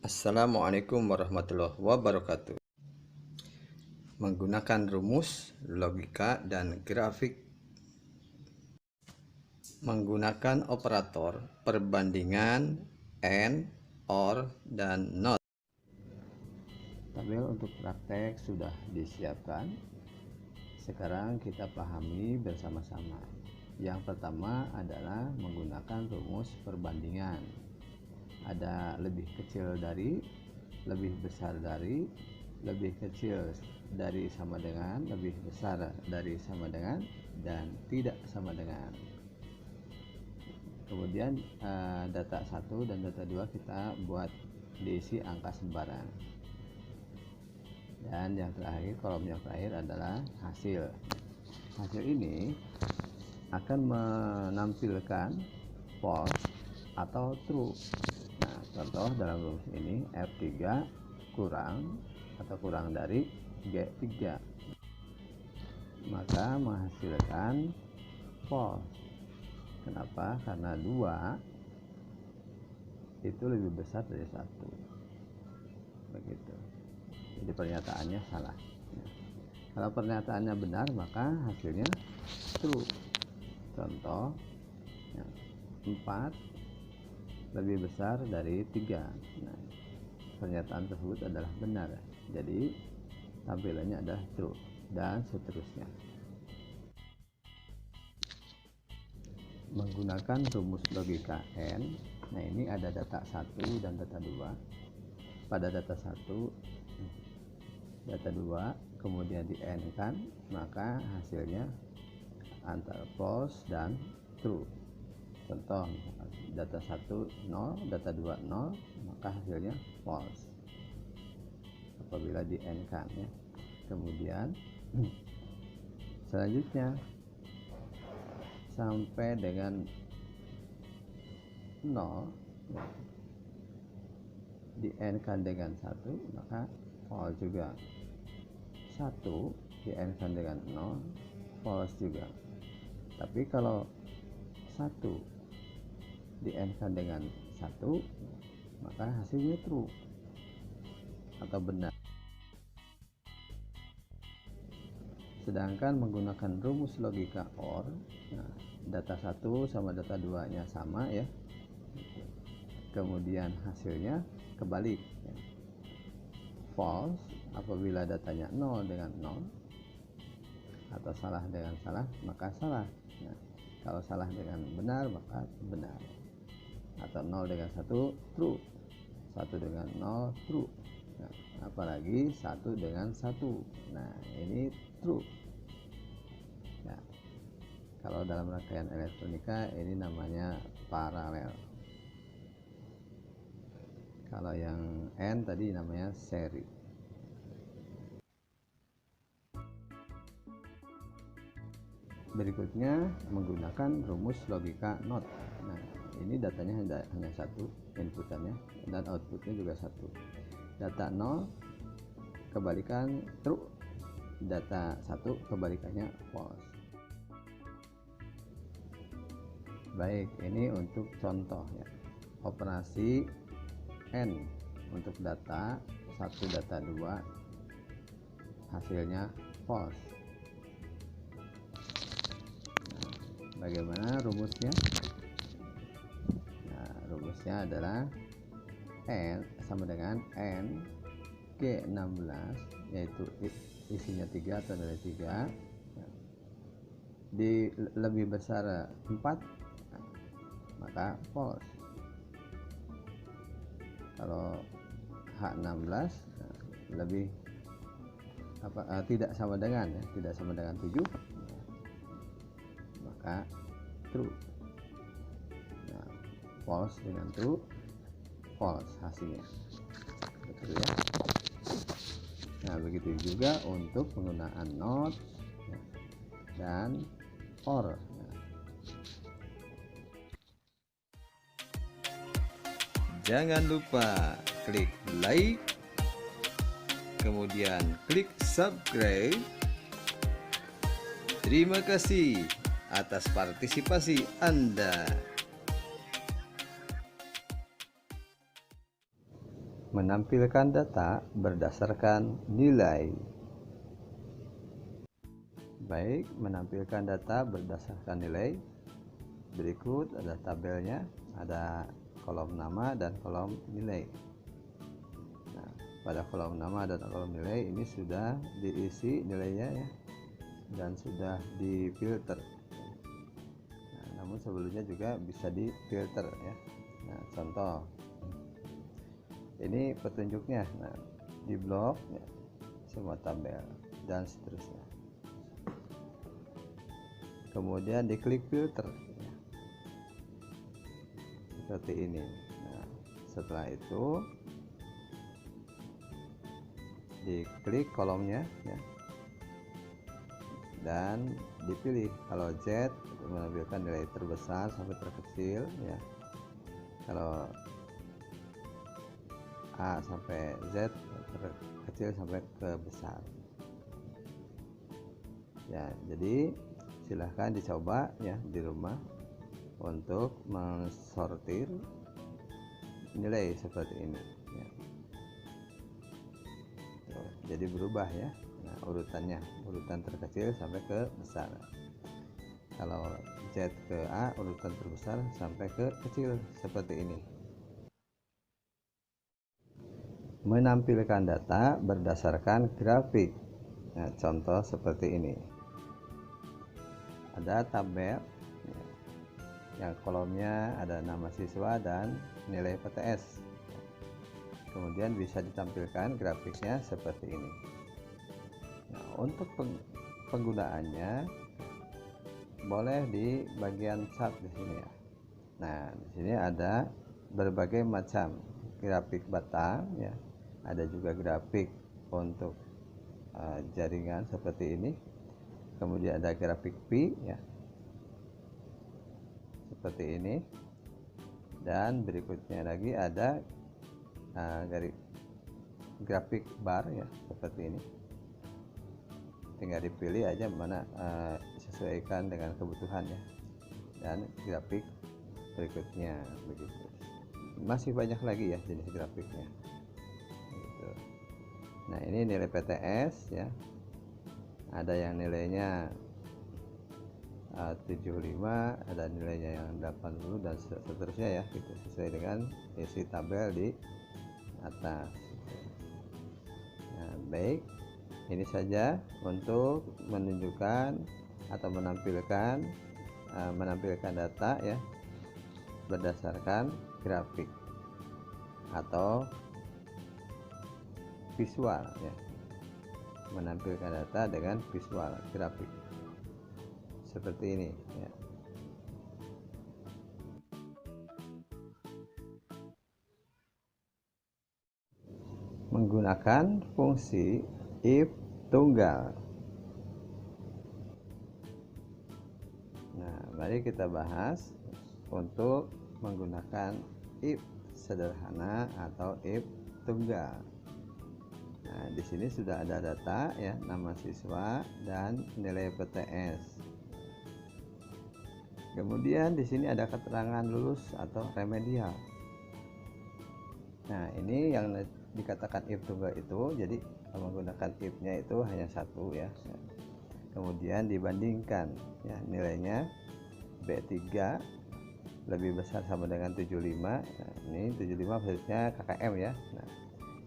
Assalamualaikum warahmatullahi wabarakatuh. Menggunakan rumus, logika, dan grafik. Menggunakan operator perbandingan AND, OR, dan NOT. Tabel untuk praktek sudah disiapkan. Sekarang kita pahami bersama-sama. Yang pertama adalah menggunakan rumus perbandingan. Ada lebih kecil dari, lebih besar dari, lebih kecil dari sama dengan, lebih besar dari sama dengan, dan tidak sama dengan. Kemudian data 1 dan data 2 kita buat diisi angka sembarang. Dan yang terakhir, kolom yang terakhir adalah hasil. Hasil ini akan menampilkan false atau true. Nah, contoh dalam rumus ini F3 kurang atau kurang dari G3, maka menghasilkan false. Kenapa? Karena 2 itu lebih besar dari 1. Begitu. Jadi pernyataannya salah. Kalau pernyataannya benar, maka hasilnya true. Contoh 4 lebih besar dari 3. Nah, pernyataan tersebut adalah benar. Jadi tampilannya adalah true, dan seterusnya. Menggunakan rumus logika AND. Nah, ini ada data 1 dan data 2. Pada data 1, data 2 kemudian di AND kan, maka hasilnya antara false dan true. Contoh, data 1 0, data 2 0, maka hasilnya false apabila di AND kan ya. Kemudian selanjutnya sampai dengan 0 di AND kan dengan 1, maka false juga. 1 di AND kan dengan 0, false juga. Tapi kalau 1 di AND kan dengan 1, maka hasilnya true atau benar. Sedangkan menggunakan rumus logika OR, nah, data 1 sama data 2 nya sama ya, kemudian hasilnya kebalik ya. False apabila datanya 0 dengan 0, atau salah dengan salah, maka salah ya. Kalau salah dengan benar, maka benar. Atau 0 dengan 1 true, 1 dengan 0 true. Nah, apalagi 1 dengan 1. Nah, ini true. Ya. Kalau dalam rangkaian elektronika ini namanya paralel. Kalau yang AND tadi namanya seri. Berikutnya menggunakan rumus logika NOT. Nah, ini datanya hanya 1 inputannya, dan outputnya juga 1. Data 0 kebalikan true, data 1 kebalikannya false. Baik, ini untuk contoh ya. Operasi AND untuk data 1, data 2 hasilnya false. Nah, bagaimana rumusnya? Nah, rumusnya adalah N sama dengan N G16, yaitu isinya 3 atau nilai 3, di lebih besar 4, maka false. Kalau H16 lebih tidak sama dengan ya, tidak sama dengan 7, maka true. Nah, false dengan true, false hasilnya. Betul ya. Nah, begitu juga untuk penggunaan NOT dan OR. Jangan lupa klik like, kemudian klik subscribe. Terima kasih atas partisipasi Anda. menampilkan data berdasarkan nilai. Baik, menampilkan data berdasarkan nilai. Berikut ada tabelnya, ada kolom nama dan kolom nilai. Nah, pada kolom nama dan kolom nilai ini sudah diisi nilainya ya, dan sudah difilter. Nah, namun sebelumnya juga bisa difilter ya. Nah, contoh ini petunjuknya. Nah, di blok ya, semua tabel dan seterusnya. Kemudian diklik filter ya, seperti ini. Nah, setelah itu diklik kolomnya ya, dan dipilih kalau Z menampilkan nilai terbesar sampai terkecil ya, kalau A sampai Z terkecil sampai ke besar ya. Jadi silahkan dicoba ya di rumah untuk mensortir nilai seperti ini ya. Tuh, jadi berubah ya. Nah, urutannya, urutan terkecil sampai ke besar. Kalau Z ke A, urutan terbesar sampai ke kecil seperti ini. Menampilkan data berdasarkan grafik. Nah, contoh seperti ini. Ada tabel yang kolomnya ada nama siswa dan nilai PTS. Kemudian bisa ditampilkan grafiknya seperti ini. Nah, untuk penggunaannya boleh di bagian chart di sini ya. Nah, di sini ada berbagai macam grafik batang ya. Ada juga grafik untuk jaringan seperti ini. Kemudian ada grafik pi ya, seperti ini. Dan berikutnya lagi ada grafik bar ya, seperti ini. Tinggal dipilih aja mana sesuaikan dengan kebutuhan ya. Dan grafik berikutnya begitu. Masih banyak lagi ya jenis grafiknya gitu. Nah, ini nilai PTS ya, ada yang nilainya 75, ada nilainya yang 80 dan seterusnya ya gitu, sesuai dengan isi tabel di atas. Nah, baik, ini saja untuk menunjukkan atau menampilkan data ya berdasarkan grafik atau visual ya, menampilkan data dengan visual grafik seperti ini ya. Menggunakan fungsi if tunggal. Nah, mari kita bahas untuk menggunakan if sederhana atau if tunggal. Nah, di sini sudah ada data ya, nama siswa dan nilai PTS. Kemudian di sini ada keterangan lulus atau remedial. Nah, ini yang dikatakan if tunggal itu, jadi menggunakan if-nya itu hanya satu ya. Kemudian dibandingkan ya, nilainya B3 lebih besar sama dengan 75. Nah, ini 75 maksudnya KKM ya.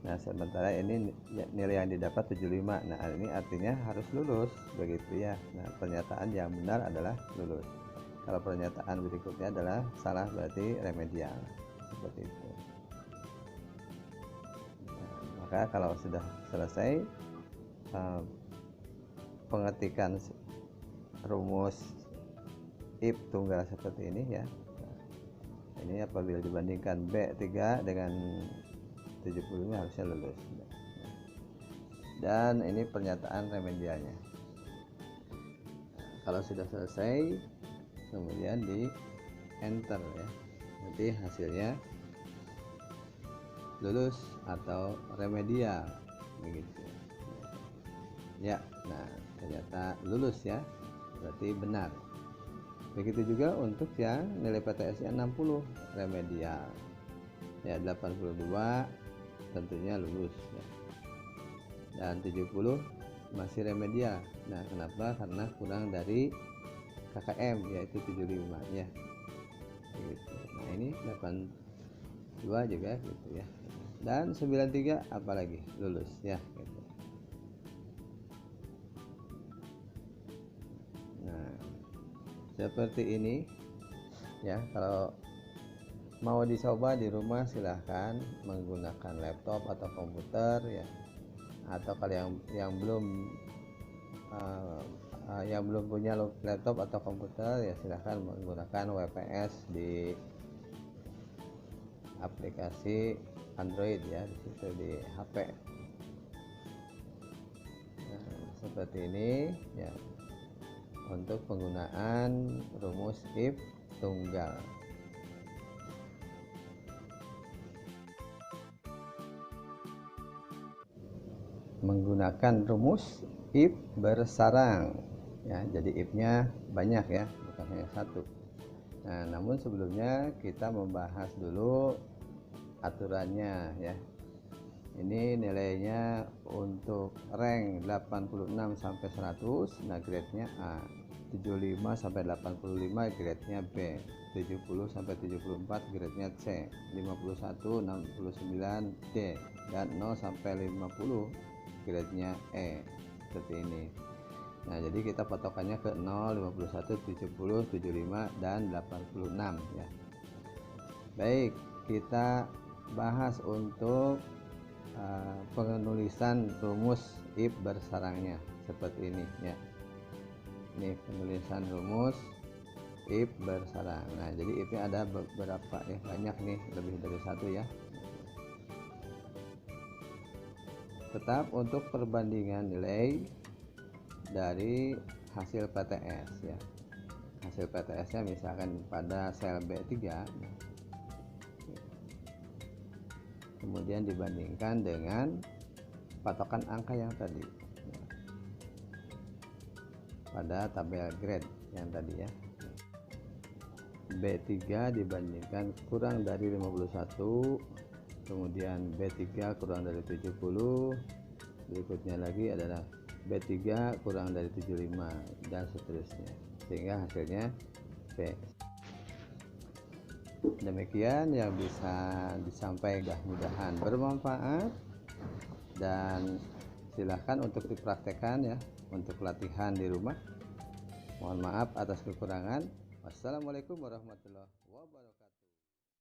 Nah, sementara ini nilai yang didapat 75. Nah, ini artinya harus lulus begitu ya. Nah, pernyataan yang benar adalah lulus. Kalau pernyataan berikutnya adalah salah, berarti remedial seperti itu. Nah, maka kalau sudah selesai pengetikan rumus if tunggal seperti ini ya. Nah, ini apabila dibandingkan B3 dengan 75 harusnya lulus. Dan ini pernyataan remedialnya. Kalau sudah selesai, kemudian di enter ya, nanti hasilnya lulus atau remedial begitu ya. Nah, ternyata lulus ya, berarti benar. Begitu juga untuk yang nilai PTS nya 60, remedial ya. 82 tentunya lulus ya. Dan 70 masih remedial. Nah, kenapa? Karena kurang dari KKM yaitu 75 ya. Gitu. Nah, ini 82 juga gitu ya. Dan 93 apalagi lulus ya gitu. Nah, seperti ini ya. Kalau mau dicoba di rumah silahkan menggunakan laptop atau komputer ya, atau kalau yang belum punya laptop atau komputer ya silahkan menggunakan WPS di aplikasi Android ya, di situ di HP. Nah, seperti ini ya untuk penggunaan rumus if tunggal. Menggunakan rumus if bersarang ya, jadi if-nya banyak ya, bukan hanya satu. Nah, namun sebelumnya kita membahas dulu aturannya ya. Ini nilainya untuk rank 86 sampai 100, nah grade-nya A. 75 sampai 85 grade-nya B. 70 sampai 74 grade-nya C. 51 69 D, dan 0 sampai 50 grade-nya E. Seperti ini. Nah, jadi kita patokannya ke 0, 51, 70, 75 dan 86 ya. Baik, kita bahas untuk penulisan rumus if bersarangnya seperti ini ya. Ini penulisan rumus if bersarang. Nah, jadi if-nya ada beberapa ya, banyak nih, lebih dari satu ya. Tetap untuk perbandingan nilai dari hasil PTS ya. Hasil PTS-nya misalkan pada sel B3 kemudian dibandingkan dengan patokan angka yang tadi pada tabel grade yang tadi ya. B3 dibandingkan kurang dari 51, kemudian B3 kurang dari 70, berikutnya lagi adalah B3 kurang dari 75 dan seterusnya, sehingga hasilnya B. Demikian yang bisa disampaikan, mudah-mudahan bermanfaat dan silahkan untuk dipraktekkan ya untuk latihan di rumah. Mohon maaf atas kekurangan. Wassalamualaikum warahmatullahi wabarakatuh.